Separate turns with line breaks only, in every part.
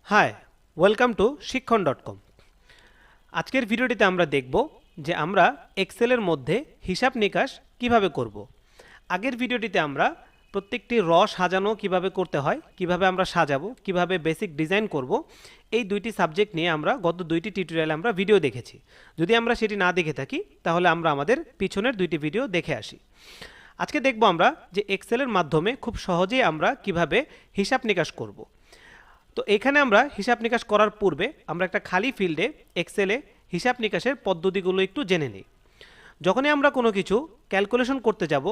High, welcome to শিক্ষণ.com। আজকের ভিডিওটিতে আমরা দেখব যে আমরা এক্সেলের মধ্যে হিসাব নিকাশ কিভাবে করব। আগের ভিডিওটিতে আমরা প্রত্যেকটি সাজানো কিভাবে করতে হয়, কিভাবে আমরা সাজাবো, কিভাবে বেসিক ডিজাইন করব, এই দুইটি সাবজেক্ট নিয়ে আমরা গত দুইটি টিউটোরিয়ালে আমরা ভিডিও দেখেছি। যদি আমরা সেটি না দেখে থাকি তাহলে আমরা আমাদের পিছনের দুইটি ভিডিও দেখে আসি। আজকে দেখব আমরা যে এক্সেলের মাধ্যমে খুব সহজেই আমরা কিভাবে হিসাব নিকাশ করব। তো এখানে আমরা হিসাব নিকাশ করার পূর্বে আমরা একটা খালি ফিল্ডে এক্সেলে হিসাব নিকাশের পদ্ধতিগুলো একটু জেনে নিই। যখনই আমরা কোনো কিছু ক্যালকুলেশন করতে যাব,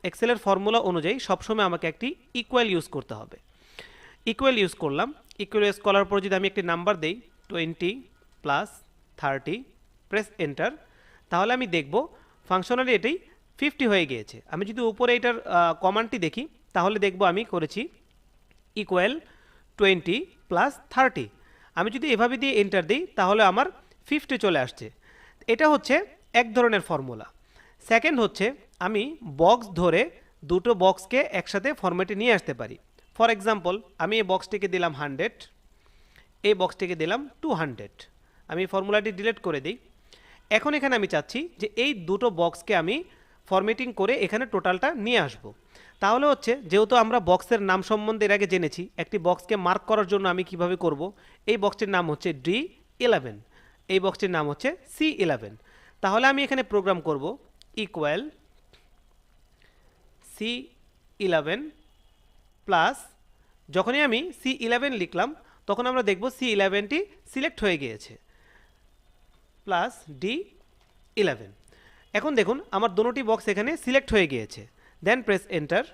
এক্সেলের ফর্মুলা অনুযায়ী সবসময় আমাকে একটি ইকুয়াল ইউজ করতে হবে। ইকুয়াল ইউজ করলাম। ইকুয়াল ইউজ করার পর যদি আমি একটি নাম্বার দেই 20 + 30, প্রেস এন্টার, তাহলে আমি দেখব ফাংশনালি এটাই 50 হয়ে গিয়েছে। আমি যদি উপরে এটার কমান্ডটি দেখি তাহলে দেখব আমি করেছি ইকুয়াল 20 + 30। আমি যদি এভাবে দিয়ে এন্টার দিই তাহলে আমার 50 চলে আসছে। এটা হচ্ছে এক ধরনের ফর্মুলা। সেকেন্ড হচ্ছে আমি বক্স ধরে দুটো বক্সকে একসাথে ফরম্যাটে নিয়ে আসতে পারি। ফর এক্সাম্পল, আমি এই বক্সটিকে দিলাম 100, এই বক্সটিকে দিলাম 200। আমি ফর্মুলাটি ডিলিট করে দিই। এখন এখানে আমি চাচ্ছি যে এই দুটো বক্সকে আমি ফরম্যাটিং করে এখানে টোটালটা নিয়ে আসব। তাহলে হচ্ছে, যেহেতু আমরা বক্সের নাম সম্বন্ধে এর আগে জেনেছি, একটি বক্সকে মার্ক করার জন্য আমি কিভাবে করব, এই বক্সটির নাম হচ্ছে D11, এই বক্সটির নাম হচ্ছে C11। তাহলে আমি এখানে প্রোগ্রাম করব ইকুয়াল C11 প্লাস, যখনই আমি C11 লিখলাম তখন আমরা দেখব C11টি সিলেক্ট হয়ে গিয়েছে, প্লাস D11। এখন দেখুন আমার দুটোটি বক্স এখানে সিলেক্ট হয়ে গিয়েছে। Then press enter.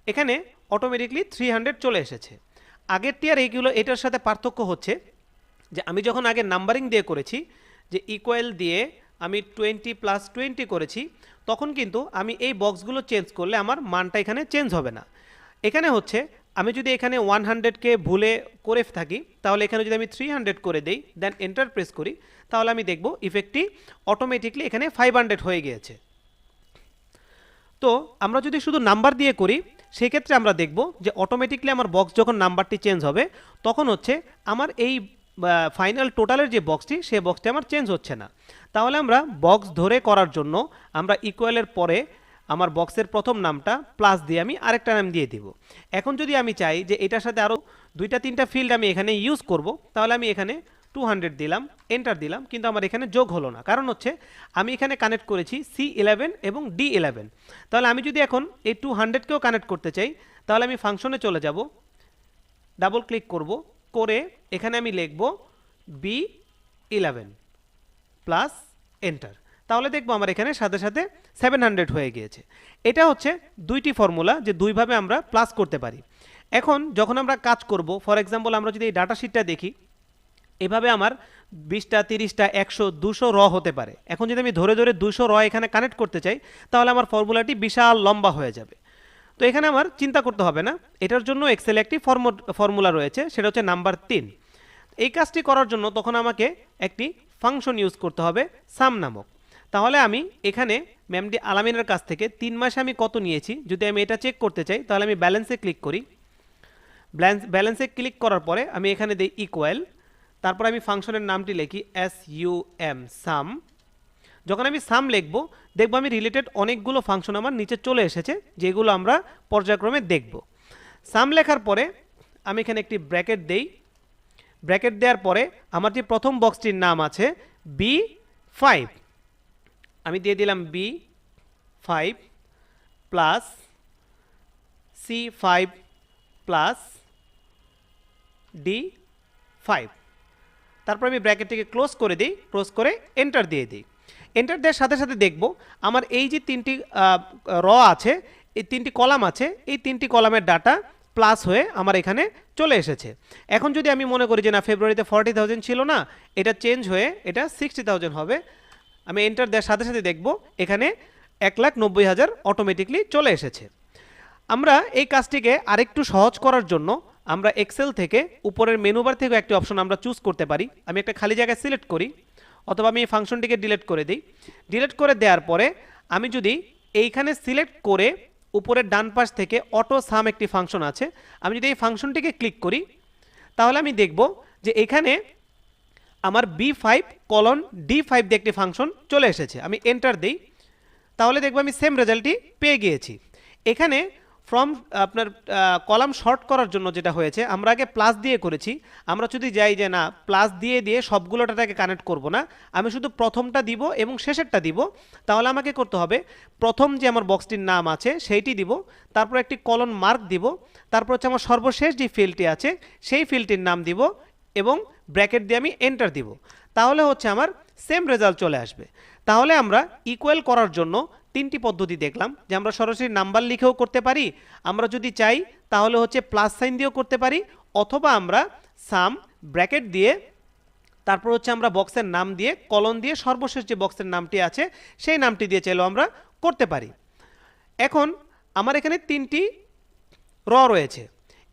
এখানে অটোমেটিকলি 300 চলে এসেছে। আগেরটি আর এইগুলো এটার সাথে পার্থক্য হচ্ছে যে আমি যখন আগে নাম্বারিং দিয়ে করেছি, যে ইকুয়াল দিয়ে আমি 20 + 20 করেছি, তখন কিন্তু আমি এই বক্সগুলো চেঞ্জ করলে আমার মানটা এখানে চেঞ্জ হবে না। এখানে হচ্ছে আমি যদি এখানে 100কে ভুলে করে থাকি তাহলে এখানে যদি আমি 300 করে দেই, দেন এন্টার প্রেস করি, তাহলে আমি দেখব ইফেক্টটি অটোমেটিকলি এখানে 500 হয়ে গিয়েছে। তো আমরা যদি শুধু নাম্বার দিয়ে করি সেই ক্ষেত্রে আমরা দেখব যে অটোমেটিকলি আমার বক্স যখন নাম্বারটি চেঞ্জ হবে তখন হচ্ছে আমার এই ফাইনাল টোটালের যে বক্সটি, সেই বক্সটি আমার চেঞ্জ হচ্ছে না। তাহলে আমরা বক্স ধরে করার জন্য আমরা ইকুয়ালের পরে আমার বক্সের প্রথম নামটা প্লাস দিয়ে আমি আরেকটা নাম দিয়ে দিব। এখন যদি আমি চাই যে এটার সাথে আরও 2-3টা ফিল্ড আমি এখানে ইউজ করব, তাহলে আমি এখানে 200 দিলাম, এন্টার দিলাম, কিন্তু আমার এখানে যোগ হলো না। কারণ হচ্ছে আমি এখানে কানেক্ট করেছি C11 এবং D11। তাহলে আমি যদি এখন এই 200কেও কানেক্ট করতে চাই তাহলে আমি ফাংশনে চলে যাব, ডাবল ক্লিক করব, করে এখানে আমি লিখব B11 প্লাস এন্টার। তাহলে দেখবো আমার এখানে সাথে সাথে 700 হয়ে গিয়েছে। এটা হচ্ছে দুইটি ফর্মুলা, যে দুইভাবে আমরা প্লাস করতে পারি। এখন যখন আমরা কাজ করব, ফর এক্সাম্পল আমরা যদি এই ডাটা শিটটা দেখি, এভাবে আমার 20টা 30টা 100 200 হতে পারে। এখন যদি আমি ধরে ধরে 200 এখানে কানেক্ট করতে চাই তাহলে আমার ফর্মুলাটি বিশাল লম্বা হয়ে যাবে। তো এখানে আমার চিন্তা করতে হবে না, এটার জন্য এক্সেলে একটি ফর্মুলা রয়েছে, সেটা হচ্ছে নাম্বার 3। এই কাজটি করার জন্য তখন আমাকে একটি ফাংশন ইউজ করতে হবে সাম নামক। তাহলে আমি এখানে ম্যামডি আলামিনের কাছ থেকে 3 মাসে আমি কত নিয়েছি যদি আমি এটা চেক করতে চাই, তাহলে আমি ব্যালেন্সে ক্লিক করি। ব্যালেন্সে ক্লিক করার পরে আমি এখানে দিই ইকুয়াল, তারপর আমি ফাংশনের নামটি লিখি SUM সাম। যখন আমি সাম লিখব দেখব আমি রিলেটেড অনেকগুলো ফাংশন আমার নিচে চলে এসেছে, যেগুলো আমরা পর্যায়ক্রমে দেখব। সাম লেখার পরে আমি এখানে একটি ব্র্যাকেট দেই। ব্র্যাকেট দেওয়ার পরে আমার যে প্রথম বক্সটির নাম আছে B5, আমি দিয়ে দিলাম B5 plus C5 plus D5। তারপর আমি ব্র্যাকেটটিকে ক্লোজ করে দিই, ক্লোজ করে এন্টার দিয়ে দিই। এন্টার দেওয়ার সাথে সাথে দেখব আমার এই যে 3টি আছে, এই 3টি কলাম আছে, এই 3টি কলামের ডাটা প্লাস হয়ে আমার এখানে চলে এসেছে। এখন যদি আমি মনে করি যে না, ফেব্রুয়ারিতে 40,000 ছিল না, এটা চেঞ্জ হয়ে এটা 60,000 হবে, আমি এন্টার দেওয়ার সাথে সাথে দেখব এখানে 1,90,000 অটোমেটিকলি চলে এসেছে। আমরা এই কাজটিকে আরেকটু সহজ করার জন্য আমরা এক্সেল থেকে উপরের মেনু বার থেকে একটি অপশন আমরা চুজ করতে পারি। আমি একটা খালি জায়গায় সিলেক্ট করি, অথবা আমি এই ফাংশনটিকে ডিলিট করে দিই। ডিলিট করে দেওয়ার পরে আমি যদি এইখানে সিলেক্ট করে উপরের ডান পাশ থেকে অটো সাম একটি ফাংশন আছে, আমি যদি এই ফাংশনটিকে ক্লিক করি তাহলে আমি দেখব যে এখানে আমার B5:D5 দিয়ে একটি ফাংশন চলে এসেছে। আমি এন্টার দিই, তাহলে দেখব আমি সেম রেজাল্টই পেয়ে গিয়েছি। এখানে ফ্রম আপনার কলাম শর্ট করার জন্য যেটা হয়েছে, আমরা আগে প্লাস দিয়ে করেছি। আমরা যদি যাই যে না প্লাস দিয়ে দিয়ে সবগুলো ডাটাকে কানেক্ট করব না, আমি শুধু প্রথমটা দিব এবং শেষেরটা দিব, তাহলে আমাকে করতে হবে প্রথম যে আমার বক্সটির নাম আছে সেইটি দিব, তারপর একটি কলন মার্ক দিব, তারপর হচ্ছে আমার সর্বশেষ যে ফিল্ডটি আছে সেই ফিল্ডটির নাম দিব এবং ব্র্যাকেট দিয়ে আমি এন্টার দিব। তাহলে হচ্ছে আমার সেম রেজাল্ট চলে আসবে। তাহলে আমরা ইকুয়াল করার জন্য তিনটি পদ্ধতি দেখলাম, যে আমরা সরাসরি নাম্বার লিখেও করতে পারি, আমরা যদি চাই তাহলে হচ্ছে প্লাস সাইন দিয়েও করতে পারি, অথবা আমরা সাম ব্র্যাকেট দিয়ে তারপর হচ্ছে আমরা বক্সের নাম দিয়ে কলন দিয়ে সর্বশেষ যে বক্সের নামটি আছে সেই নামটি দিয়ে চাইলেও আমরা করতে পারি। এখন আমার এখানে তিনটি রয়েছে,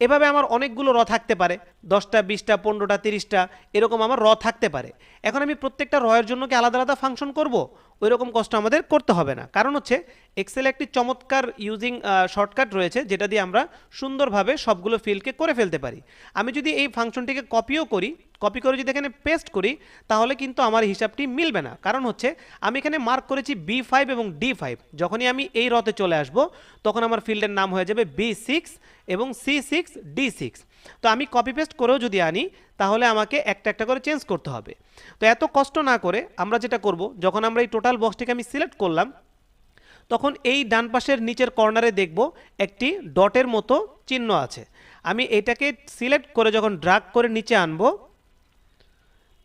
এভাবে আমার অনেকগুলো থাকতে পারে, 10টা 20টা 15টা 30টা এরকম আমার থাকতে পারে। এখন আমি প্রত্যেকটা এর জন্য কি আলাদা আলাদা ফাংশন করব? ওই রকম কষ্ট আমাদের করতে হবে না, কারণ হচ্ছে এক্সেলে একটি চমৎকার ইউজিং শর্টকাট রয়েছে যেটা দিয়ে আমরা সুন্দরভাবে সবগুলো ফিল্ডকে করে ফেলতে পারি। আমি যদি এই ফাংশনটিকে কপিও করি, কপি করে যদি এখানে পেস্ট করি, তাহলে কিন্তু আমার হিসাবটি মিলবে না, কারণ হচ্ছে আমি এখানে মার্ক করেছি B5 এবং D5। যখনই আমি এই রতে চলে আসব তখন আমার ফিল্ডের নাম হয়ে যাবে B6 এবং C6 D6। তো আমি কপি পেস্ট করেও যদি আনি তাহলে আমাকে একটা একটা করে চেঞ্জ করতে হবে। তো এত কষ্ট না করে আমরা যেটা করব, যখন আমরা এই টোটাল বক্সটিকে আমি সিলেক্ট করলাম, তখন এই ডান পাশের নিচের কর্নারে দেখব একটি ডটের মতো চিহ্ন আছে। আমি এটাকে সিলেক্ট করে যখন ড্রাগ করে নিচে আনবো,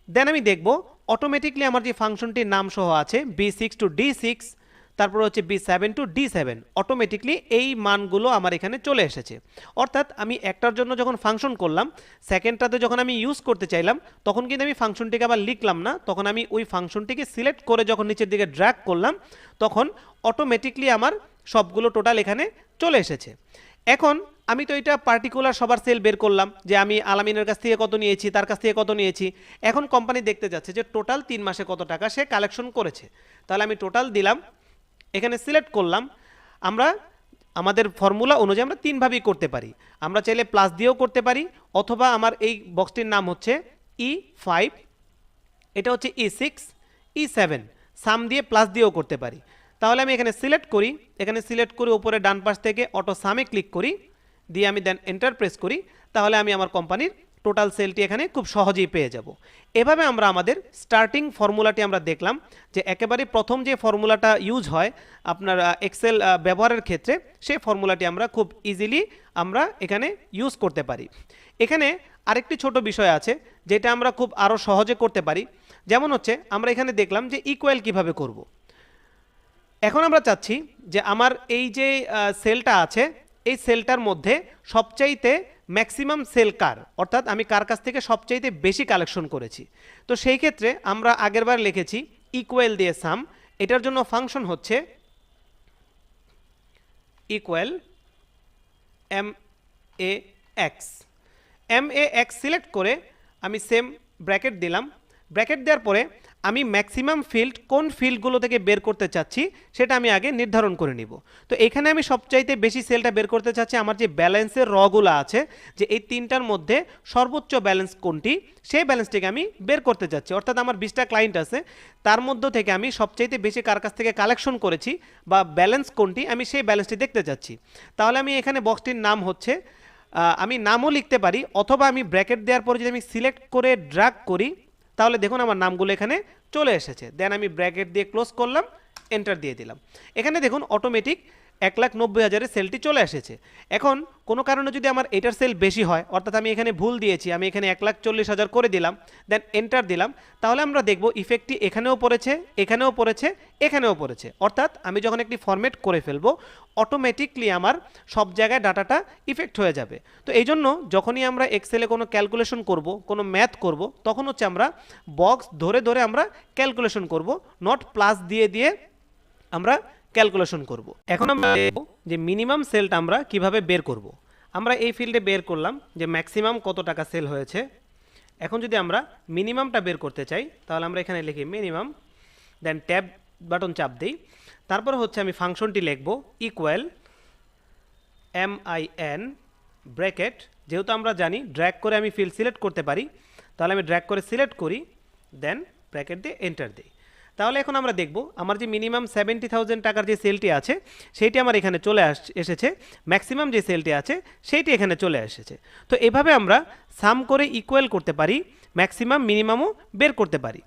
দেন আমি দেখব অটোমেটিকলি আমার যে ফাংশনটির নাম সহ আছে B6 to D6, তারপর হচ্ছে B7 to D7, অটোমেটিকলি এই মানগুলো আমার এখানে চলে এসেছে। অর্থাৎ আমি একটার জন্য যখন ফাংশন করলাম, সেকেন্ডটাতে যখন আমি ইউজ করতে চাইলাম তখন কিন্তু আমি ফাংশনটিকে আবার লিখলাম না, তখন আমি ওই ফাংশনটিকে সিলেক্ট করে যখন নিচের দিকে ড্র্যাগ করলাম তখন অটোমেটিকলি আমার সবগুলো টোটাল এখানে চলে এসেছে। এখন আমি তো এটা পার্টিকুলার সবার সেল বের করলাম যে আমি আলামিনের কাছ থেকে কত নিয়েছি, তার কাছ থেকে কত নিয়েছি। এখন কোম্পানি দেখতে যাচ্ছে যে টোটাল 3 মাসে কত টাকা সে কালেকশন করেছে। তাহলে আমি টোটাল দিলাম, এখানে সিলেক্ট করলাম। আমরা আমাদের ফর্মুলা অনুযায়ী আমরা তিনভাবেই করতে পারি, আমরা চাইলে প্লাস দিয়েও করতে পারি, অথবা আমার এই বক্সটির নাম হচ্ছে E5, এটা হচ্ছে E6, E7, সাম দিয়ে প্লাস দিয়েও করতে পারি। তাহলে আমি এখানে সিলেক্ট করি, এখানে সিলেক্ট করে উপরে ডান পাশ থেকে অটো সামে ক্লিক করি, দিয়ে আমি দেন এন্টার প্রেস করি, তাহলে আমি আমার কোম্পানির টোটাল সেলটি এখানে খুব সহজেই পেয়ে যাব। এভাবে আমরা আমাদের স্টার্টিং ফর্মুলাটি আমরা দেখলাম, যে একেবারে প্রথম যে ফর্মুলাটা ইউজ হয় আপনার এক্সেল ব্যবহারের ক্ষেত্রে, সেই ফর্মুলাটি আমরা খুব ইজিলি আমরা এখানে ইউজ করতে পারি। এখানে আরেকটি ছোট বিষয় আছে যেটা আমরা খুব আরও সহজে করতে পারি, যেমন হচ্ছে আমরা এখানে দেখলাম যে ইকুয়াল কিভাবে করব। এখন আমরা চাচ্ছি যে আমার এই যে সেলটা আছে এই সেলটার মধ্যে সবচাইতে ম্যাক্সিমাম সেল কার, অর্থাৎ আমি কার কাছ থেকে সবচাইতে বেশি কালেকশন করেছি। তো সেই ক্ষেত্রে আমরা আগেরবার লিখেছি ইকুয়াল দিয়ে সাম, এটার জন্য ফাংশন হচ্ছে ইকুয়াল MAX। MAX সিলেক্ট করে আমি সেম ব্র্যাকেট দিলাম, ব্র্যাকেট দেওয়ার পরে আমি ম্যাক্সিমাম ফিল্ড কোন ফিল্ডগুলো থেকে বের করতে চাচ্ছি সেটা আমি আগে নির্ধারণ করে নিব। তো এখানে আমি সবচাইতে বেশি সেলটা বের করতে চাচ্ছি আমার যে ব্যালেন্সের রগুলো আছে, যে এই তিনটার মধ্যে সর্বোচ্চ ব্যালেন্স কোনটি সেই ব্যালেন্সটিকে আমি বের করতে চাচ্ছি। অর্থাৎ আমার 20টা ক্লায়েন্ট আছে, তার মধ্য থেকে আমি সবচাইতে বেশি কার কাছ থেকে কালেকশন করেছি বা ব্যালেন্স কোনটি আমি সেই ব্যালেন্সটি দেখতে চাচ্ছি। তাহলে আমি এখানে বক্সটির নাম হচ্ছে আমি নামও লিখতে পারি, অথবা আমি ব্র্যাকেট দেওয়ার পরে যদি আমি সিলেক্ট করে ড্র্যাগ করি তাহলে দেখুন আমার নামগুলো এখানে চলে এসেছে। দেন আমি ব্র্যাকেট দিয়ে ক্লোজ করলাম, এন্টার দিয়ে দিলাম। এখানে দেখুন অটোমেটিক 1,90,000-এর সেলটি চলে এসেছে। এখন কোনো কারণে যদি আমার এটার সেল বেশি হয়, অর্থাৎ আমি এখানে ভুল দিয়েছি, আমি এখানে 1,40,000 করে দিলাম, দেন এন্টার দিলাম, তাহলে আমরা দেখব ইফেক্টটি এখানেও পড়েছে, এখানেও পড়েছে, এখানেও পড়েছে। অর্থাৎ আমি যখন একটি ফরম্যাট করে ফেলবো অটোমেটিকলি আমার সব জায়গায় ডাটাটা ইফেক্ট হয়ে যাবে। তো এই জন্য যখনই আমরা এক্সেলে কোনো ক্যালকুলেশন করব, কোনো ম্যাথ করব, তখন হচ্ছে আমরা বক্স ধরে ধরে আমরা ক্যালকুলেশন করব, নট প্লাস দিয়ে দিয়ে আমরা ক্যালকুলেশন করব। এখন আমরা দেখব যে মিনিমাম সেলটা আমরা কিভাবে বের করব। আমরা এই ফিল্ডে বের করলাম যে ম্যাক্সিমাম কত টাকা সেল হয়েছে। এখন যদি আমরা মিনিমামটা বের করতে চাই তাহলে আমরা এখানে লিখি মিনিমাম, দেন ট্যাব বাটন চাপ দিই, তারপর হচ্ছে আমি ফাংশনটি লিখব ইকুয়াল MIN ব্র্যাকেট যেহেতু আমরা জানি ড্র্যাগ করে আমি ফিল্ড সিলেক্ট করতে পারি, তাহলে আমি ড্র্যাগ করে সিলেক্ট করি, দেন ব্র্যাকেট দিয়ে এন্টার দিই। তাহলে এখন আমরা দেখব আমার যে মিনিমাম 70,000 টাকার যে সেলটি আছে সেইটি আমার এখানে চলে এসেছে, ম্যাক্সিমাম যে সেলটি আছে সেইটি এখানে চলে এসেছে। তো এভাবে আমরা সাম করে ইকুয়াল করতে পারি, ম্যাক্সিমাম মিনিমামও বের করতে পারি।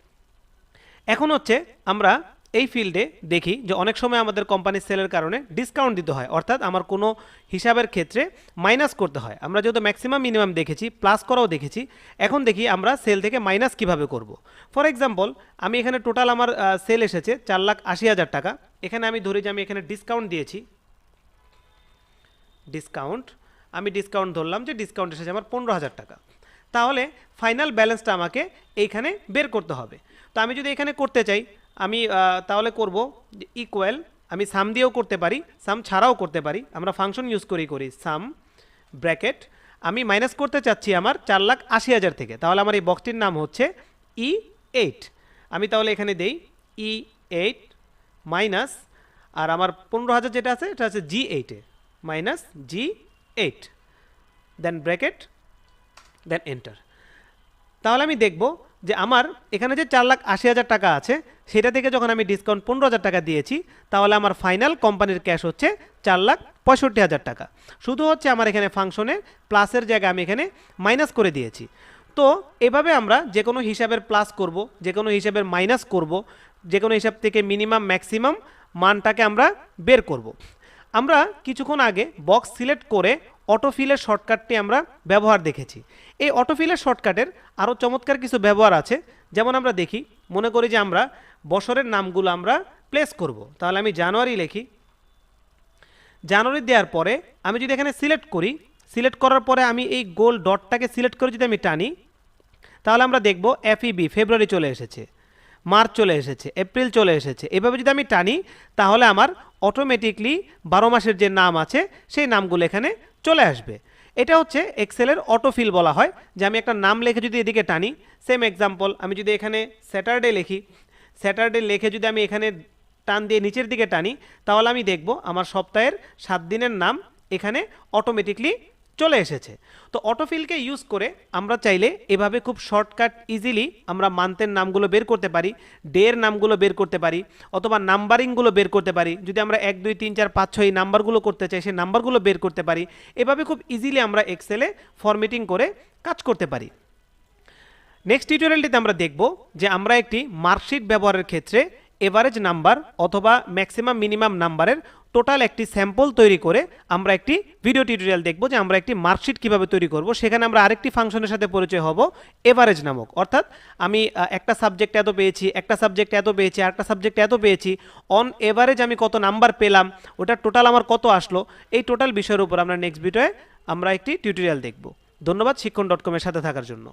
এখন হচ্ছে আমরা এই ফিল্ডে দেখি যে অনেক সময় আমাদের কোম্পানির সেলের কারণে ডিসকাউন্ট দিতে হয়, অর্থাৎ আমার কোনো হিসাবের ক্ষেত্রে মাইনাস করতে হয়। আমরা যেহেতু ম্যাক্সিমাম মিনিমাম দেখেছি, প্লাস করাও দেখেছি, এখন দেখি আমরা সেল থেকে মাইনাস কিভাবে করব। ফর এক্সাম্পল আমি এখানে টোটাল আমার সেল এসেছে 4,80,000 টাকা। এখানে আমি ধরি যে আমি এখানে ডিসকাউন্ট দিয়েছি, আমি ডিসকাউন্ট ধরলাম যে ডিসকাউন্ট এসেছে আমার 15,000 টাকা। তাহলে ফাইনাল ব্যালেন্সটা আমাকে এইখানে বের করতে হবে। তো আমি যদি এখানে করতে চাই, আমি তাহলে করব ইকুয়াল, আমি সাম দিয়েও করতে পারি, সাম ছাড়াও করতে পারি, আমরা ফাংশন ইউজ করি সাম ব্র্যাকেট। আমি মাইনাস করতে চাচ্ছি আমার 4,80,000 থেকে, তাহলে আমার এই বক্সটির নাম হচ্ছে E8। আমি তাহলে এখানে দেই E8 মাইনাস, আর আমার 15,000 যেটা আছে এটা আছে G8 মাইনাস G8, দেন ব্র্যাকেট, দেন এন্টার। তাহলে আমি দেখব যে আমার এখানে যে 4,80,000 টাকা আছে সেটা থেকে যখন আমি ডিসকাউন্ট 15,000 টাকা দিয়েছি, তাহলে আমার ফাইনাল কোম্পানির ক্যাশ হচ্ছে 4,65,000 টাকা। শুধু হচ্ছে আমার এখানে ফাংশনে প্লাসের জায়গায় আমি এখানে মাইনাস করে দিয়েছি। তো এভাবে আমরা যে কোনো হিসাবের প্লাস করব, যে কোনো হিসাবের মাইনাস করব, যে কোনো হিসাব থেকে মিনিমাম ম্যাক্সিমাম মানটাকে আমরা বের করব। আমরা কিছুক্ষণ আগে বক্স সিলেক্ট করে অটোফিলের শর্টকাটটি আমরা ব্যবহার দেখেছি। এই অটোফিলের শর্টকাটের আরও চমৎকার কিছু ব্যবহার আছে। যেমন আমরা দেখি, মনে করি যে আমরা বছরের নামগুলো আমরা প্লেস করব। তাহলে আমি জানুয়ারি লিখি, জানুয়ারি দেওয়ার পরে আমি যদি এখানে সিলেক্ট করি, সিলেক্ট করার পরে আমি এই গোল ডটটাকে সিলেক্ট করে যদি আমি টানি, তাহলে আমরা দেখব FEB ফেব্রুয়ারি চলে এসেছে, মার্চ চলে এসেছে, এপ্রিল চলে এসেছে। এভাবে যদি আমি টানি তাহলে আমার অটোমেটিকলি 12 মাসের যে নাম আছে সেই নামগুলো এখানে চলে আসবে। এটা হচ্ছে এক্সেলের অটোফিল বলা হয়, যে আমি একটা নাম লিখে যদি এদিকে টানি, সেম এক্সাম্পল আমি যদি এখানে স্যাটারডে লিখি, স্যাটারডে লিখে যদি আমি এখানে টান দিয়ে নিচের দিকে টানি, তাহলে আমি দেখব আমার সপ্তাহের 7 দিনের নাম এখানে অটোমেটিকলি চলে এসেছে। তো অটোফিলকে ইউজ করে আমরা চাইলে এভাবে খুব শর্টকাট ইজিলি আমরা মান্থের নামগুলো বের করতে পারি, ডের নামগুলো বের করতে পারি, অথবা নাম্বারিংগুলো বের করতে পারি। যদি আমরা 1 2 3 4 5 6 এই নাম্বারগুলো করতে চাই, সেই নাম্বারগুলো বের করতে পারি। এভাবে খুব ইজিলি আমরা এক্সেলে ফরম্যাটিং করে কাজ করতে পারি। নেক্সট টিউটোরিয়ালটিতে আমরা দেখব যে আমরা একটি মার্কশিট ব্যবহারের ক্ষেত্রে এভারেজ নাম্বার অথবা ম্যাক্সিমাম মিনিমাম নাম্বারের টোটাল একটি স্যাম্পল তৈরি করে আমরা একটি ভিডিও টিউটোরিয়াল দেখব যে আমরা একটি মার্কশিট কিভাবে তৈরি করব। সেখানে আমরা আরেকটি ফাংশনের সাথে পরিচয় হব, এভারেজ নামক। অর্থাৎ আমি একটা সাবজেক্ট এত পেয়েছি, একটা সাবজেক্ট এত পেয়েছি, আরেকটা সাবজেক্ট এত পেয়েছি, অন এভারেজ আমি কত নাম্বার পেলাম, ওটা টোটাল আমার কত আসলো, এই টোটাল বিষয়ের উপর আমরা নেক্সট ভিডিওয়ে আমরা একটি টিউটোরিয়াল দেখব। ধন্যবাদ শিক্ষণ.com এর সাথে থাকার জন্য।